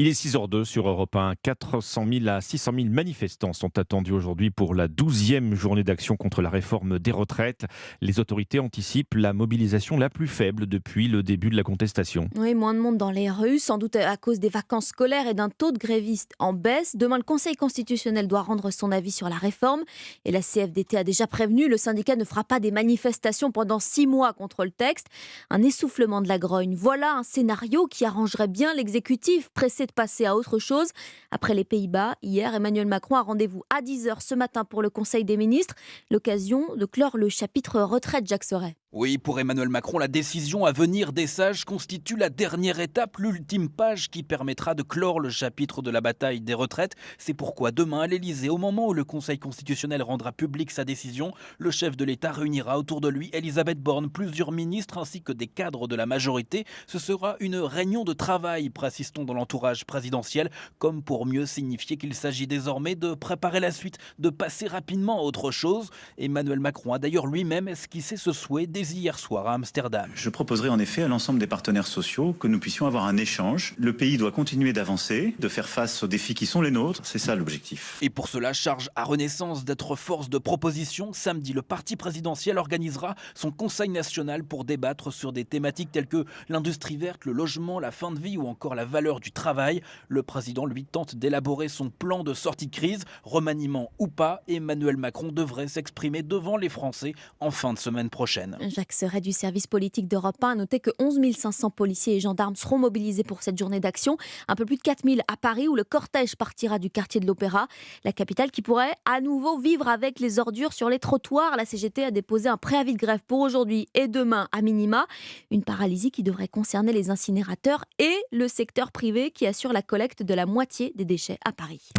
Il est 6h02 sur Europe 1. 400 000 à 600 000 manifestants sont attendus aujourd'hui pour la 12e journée d'action contre la réforme des retraites. Les autorités anticipent la mobilisation la plus faible depuis le début de la contestation. Oui, moins de monde dans les rues, sans doute à cause des vacances scolaires et d'un taux de grévistes en baisse. Demain, le Conseil constitutionnel doit rendre son avis sur la réforme. Et la CFDT a déjà prévenu, le syndicat ne fera pas des manifestations pendant 6 mois contre le texte. Un essoufflement de la grogne. Voilà un scénario qui arrangerait bien l'exécutif, pressé de passer à autre chose. Après les Pays-Bas, hier, Emmanuel Macron a rendez-vous à 10h ce matin pour le Conseil des ministres. L'occasion de clore le chapitre retraite, Jacques Sauret. Oui, pour Emmanuel Macron, la décision à venir des sages constitue la dernière étape, l'ultime page qui permettra de clore le chapitre de la bataille des retraites. C'est pourquoi demain à l'Elysée, au moment où le Conseil constitutionnel rendra publique sa décision, le chef de l'État réunira autour de lui Elisabeth Borne, plusieurs ministres ainsi que des cadres de la majorité. Ce sera une réunion de travail, précise-t-on dans l'entourage présidentiel, comme pour mieux signifier qu'il s'agit désormais de préparer la suite, de passer rapidement à autre chose. Emmanuel Macron a d'ailleurs lui-même esquissé ce souhait dès hier soir à Amsterdam. Je proposerai en effet à l'ensemble des partenaires sociaux que nous puissions avoir un échange. Le pays doit continuer d'avancer, de faire face aux défis qui sont les nôtres. C'est ça l'objectif. Et pour cela, charge à Renaissance d'être force de proposition. Samedi, le parti présidentiel organisera son conseil national pour débattre sur des thématiques telles que l'industrie verte, le logement, la fin de vie ou encore la valeur du travail. Le président, lui, tente d'élaborer son plan de sortie de crise. Remaniement ou pas, Emmanuel Macron devrait s'exprimer devant les Français en fin de semaine prochaine. Jacques Sauret du service politique d'Europe 1 a noté que 11 500 policiers et gendarmes seront mobilisés pour cette journée d'action. Un peu plus de 4 000 à Paris où le cortège partira du quartier de l'Opéra. La capitale qui pourrait à nouveau vivre avec les ordures sur les trottoirs. La CGT a déposé un préavis de grève pour aujourd'hui et demain à minima. Une paralysie qui devrait concerner les incinérateurs et le secteur privé qui assure la collecte de la moitié des déchets à Paris.